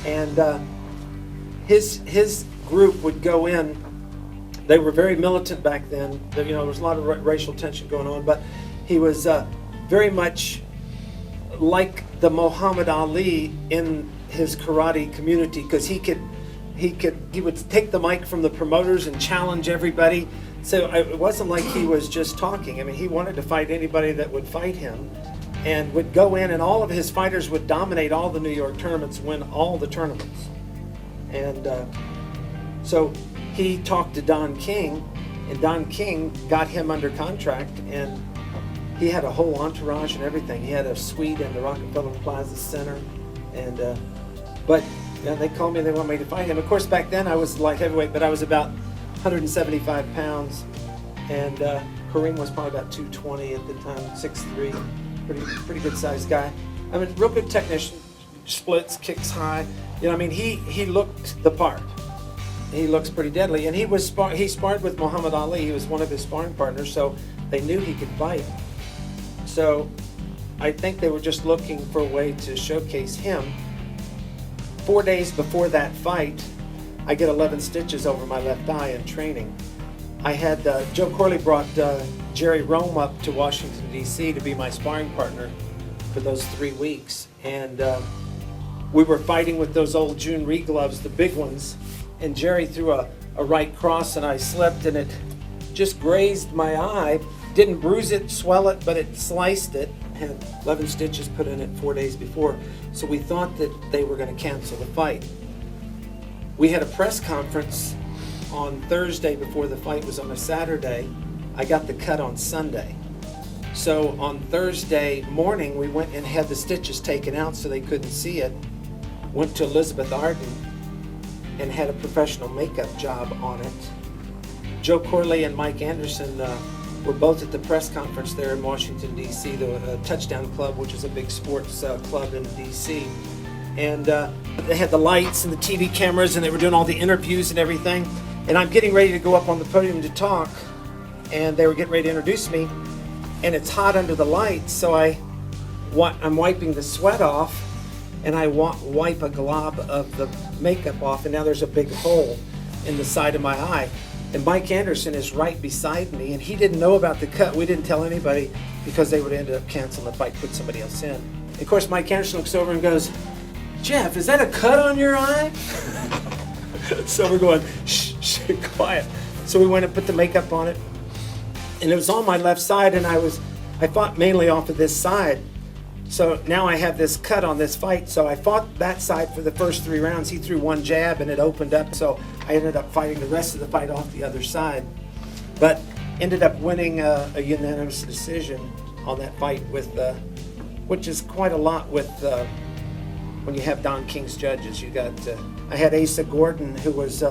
and his group would go in. They were very militant back then. There was a lot of racial tension going on, but he was very much like the Muhammad Ali in his karate community, because he would take the mic from the promoters and challenge everybody. So it wasn't like he was just talking. I mean, he wanted to fight anybody that would fight him, and would go in, and all of his fighters would dominate all the New York tournaments, win all the tournaments. And so he talked to Don King, and Don King got him under contract, and he had a whole entourage and everything. He had a suite in the Rockefeller Plaza Center, and but they called me, they wanted me to fight him. Of course, back then I was light heavyweight, but I was about 175 pounds, and Karriem was probably about 220 at the time, 6'3", pretty good sized guy. I mean, real good technician, splits, kicks high. He looked the part. He looks pretty deadly, and he sparred with Muhammad Ali. He was one of his sparring partners, so they knew he could fight. So I think they were just looking for a way to showcase him. 4 days before that fight, I get 11 stitches over my left eye in training. I had Joe Corley brought Jerry Rome up to Washington, D.C. to be my sparring partner for those 3 weeks, and we were fighting with those old June Reed gloves, the big ones, and Jerry threw a right cross, and I slipped, and it just grazed my eye. Didn't bruise it, swell it, but it sliced it. Had 11 stitches put in it 4 days before. So we thought that they were going to cancel the fight. We had a press conference on Thursday before the fight was on a Saturday. I got the cut on Sunday. So on Thursday morning, we went and had the stitches taken out so they couldn't see it. Went to Elizabeth Arden and had a professional makeup job on it. Joe Corley and Mike Anderson were both at the press conference there in Washington, D.C., the Touchdown Club, which is a big sports club in D.C. And they had the lights and the TV cameras, and they were doing all the interviews and everything. And I'm getting ready to go up on the podium to talk, and they were getting ready to introduce me, and it's hot under the lights, so I'm wiping the sweat off, and I wipe a glob of the makeup off, and now there's a big hole in the side of my eye. And Mike Anderson is right beside me, and he didn't know about the cut. We didn't tell anybody because they would end up canceling the fight, put somebody else in. Of course, Mike Anderson looks over and goes, "Jeff, is that a cut on your eye?" So we're going, shh, quiet. So we went and put the makeup on it, and it was on my left side, and I fought mainly off of this side. So now I have this cut on this fight. So I fought that side for the first 3 rounds. He threw one jab and it opened up. So I ended up fighting the rest of the fight off the other side. But ended up winning a unanimous decision on that fight, with which is quite a lot with when you have Don King's judges. You got I had Asa Gordon, who was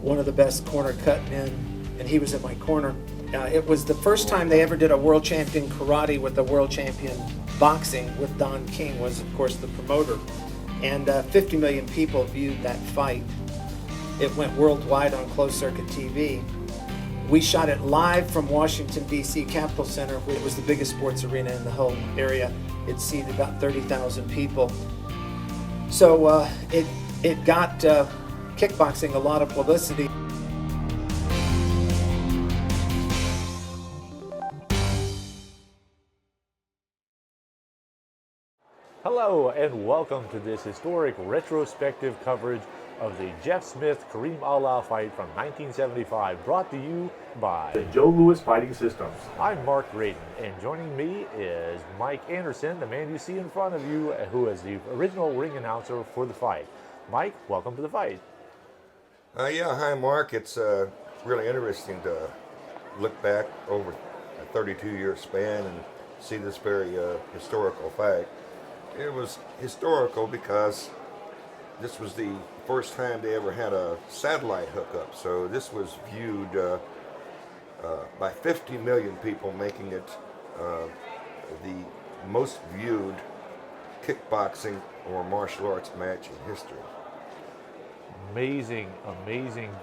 one of the best corner cutting in, and he was in my corner. It was the first time they ever did a world champion karate with a world champion boxing, with Don King was, of course, the promoter. And 50 million people viewed that fight. It went worldwide on closed circuit TV. We shot it live from Washington, D.C. Capitol Center. It was the biggest sports arena in the whole area. It seated about 30,000 people. So it got kickboxing a lot of publicity. Hello and welcome to this historic retrospective coverage of the Jeff Smith Karriem Allah fight from 1975, brought to you by the Joe Louis Fighting Systems. I'm Mark Graden, and joining me is Mike Anderson, the man you see in front of you, who is the original ring announcer for the fight. Mike, welcome to the fight. Yeah, hi Mark. It's really interesting to look back over a 32-year span and see this very historical fight. It was historical because this was the first time they ever had a satellite hookup. So this was viewed by 50 million people, making it the most viewed kickboxing or martial arts match in history. Amazing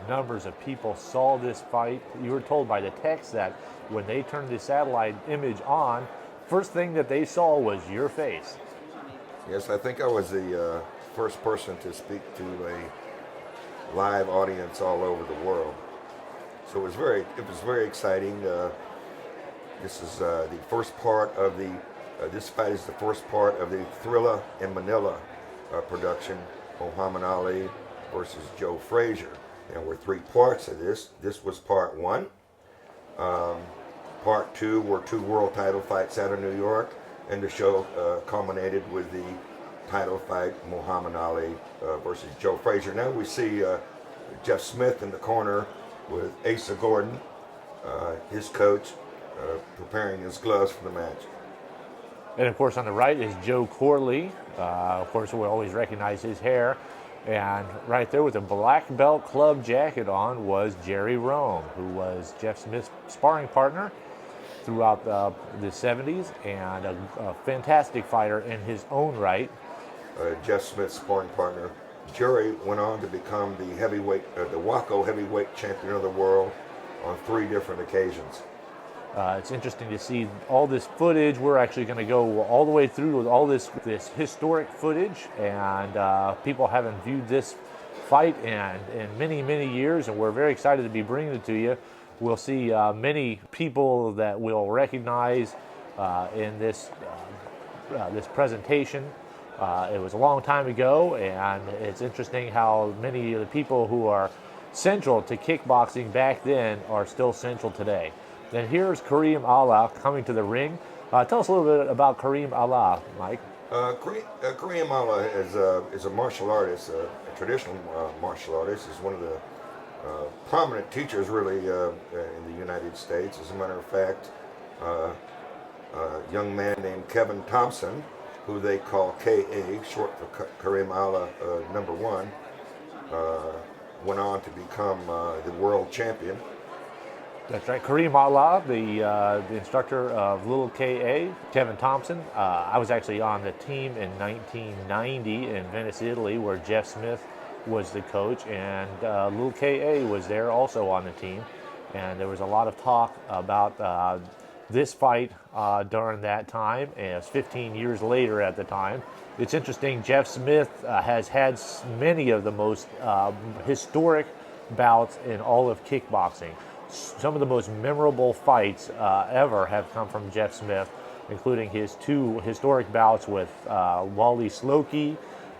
numbers of people saw this fight. You were told by the text that when they turned the satellite image on, first thing that they saw was your face. Yes, I think I was the first person to speak to a live audience all over the world. So it was very exciting. This is the first part of the. This fight is the first part of the Thrilla in Manila production. Muhammad Ali versus Joe Frazier. And we're 3 parts of this. This was part 1. Part 2 were 2 world title fights out of New York, and the show culminated with the title fight, Muhammad Ali versus Joe Frazier. Now we see Jeff Smith in the corner with Asa Gordon, his coach, preparing his gloves for the match. And of course, on the right is Joe Corley. Of course, we always recognize his hair. And right there with a black belt club jacket on was Jerry Rome, who was Jeff Smith's sparring partner throughout the 70s, and a fantastic fighter in his own right. Jeff Smith's sparring partner. Jerry went on to become the WAKO heavyweight champion of the world on 3 different occasions. It's interesting to see all this footage. We're actually going to go all the way through with all this historic footage, and people haven't viewed this fight in many, many years, and we're very excited to be bringing it to you. We'll see many people that we'll recognize in this presentation. It was a long time ago, and it's interesting how many of the people who are central to kickboxing back then are still central today. Then here's Karriem Allah coming to the ring. Tell us a little bit about Karriem Allah, Mike. Karriem Allah is a martial artist, a traditional martial artist. He's one of the prominent teachers, really, in the United States. As a matter of fact, a young man named Kevin Thompson, who they call KA, short for Karriem Allah #1, went on to become the world champion. That's right. Karriem Allah, the instructor of little K.A., Kevin Thompson. I was actually on the team in 1990 in Venice, Italy, where Jeff Smith was the coach, and little K.A. was there also on the team. And there was a lot of talk about this fight during that time, and it was 15 years later at the time. It's interesting, Jeff Smith has had many of the most historic bouts in all of kickboxing. Some of the most memorable fights ever have come from Jeff Smith, including his 2 historic bouts with Wally Slokey,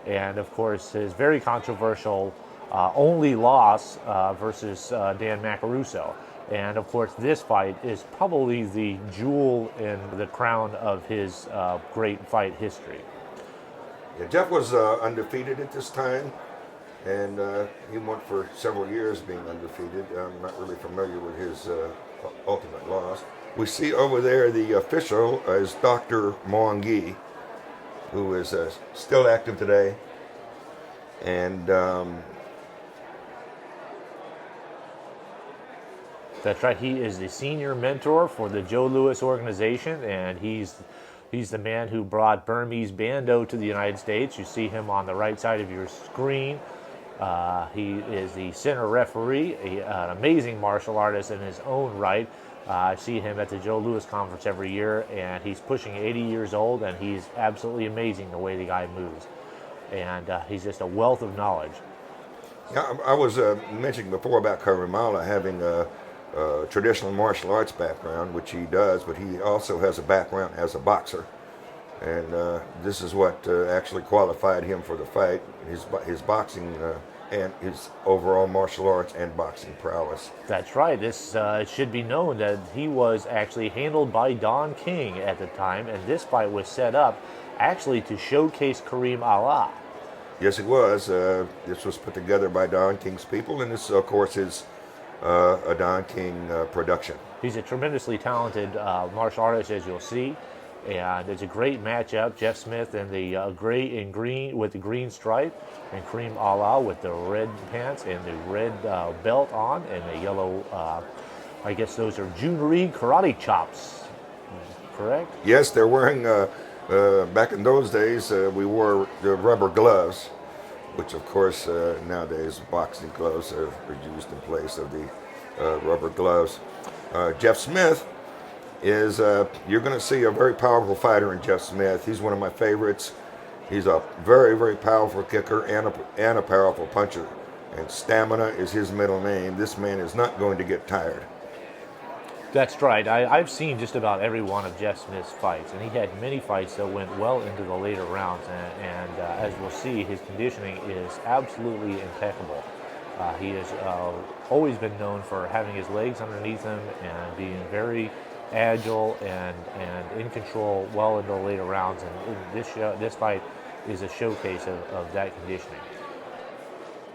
and of course his very controversial only loss versus Dan Macaruso. And of course this fight is probably the jewel in the crown of his great fight history. Yeah, Jeff was undefeated at this time. And he went for several years being undefeated. I'm not really familiar with his ultimate loss. We see over there the official is Dr. Mwangi, who is still active today. And that's right. He is the senior mentor for the Joe Louis organization, and he's the man who brought Burmese Bando to the United States. You see him on the right side of your screen. He is the center referee, an amazing martial artist in his own right. I see him at the Joe Louis conference every year, and he's pushing 80 years old, and he's absolutely amazing the way the guy moves. And he's just a wealth of knowledge. Yeah, I was mentioning before about Karriem Allah having a traditional martial arts background, which he does, but he also has a background as a boxer. And this is what actually qualified him for the fight, his boxing and his overall martial arts and boxing prowess. That's right. This should be known that he was actually handled by Don King at the time, and this fight was set up actually to showcase Karriem Allah. Yes, it was. This was put together by Don King's people, and this, of course, is a Don King production. He's a tremendously talented martial artist, as you'll see. And it's a great matchup. Jeff Smith in the gray and green with the green stripe, and Karriem Allah with the red pants and the red belt on, and the yellow, I guess those are Junri karate chops, correct? Yes, they're wearing, back in those days, we wore the rubber gloves, which of course nowadays boxing gloves are used in place of the rubber gloves. Jeff Smith is, you're going to see a very powerful fighter in Jeff Smith. He's one of my favorites. He's a very, very powerful kicker and a powerful puncher. And stamina is his middle name. This man is not going to get tired. That's right. I've seen just about every one of Jeff Smith's fights, and he had many fights that went well into the later rounds. And as we'll see, his conditioning is absolutely impeccable. He has always been known for having his legs underneath him and being very agile and in control well into the later rounds. And this fight is a showcase of that conditioning.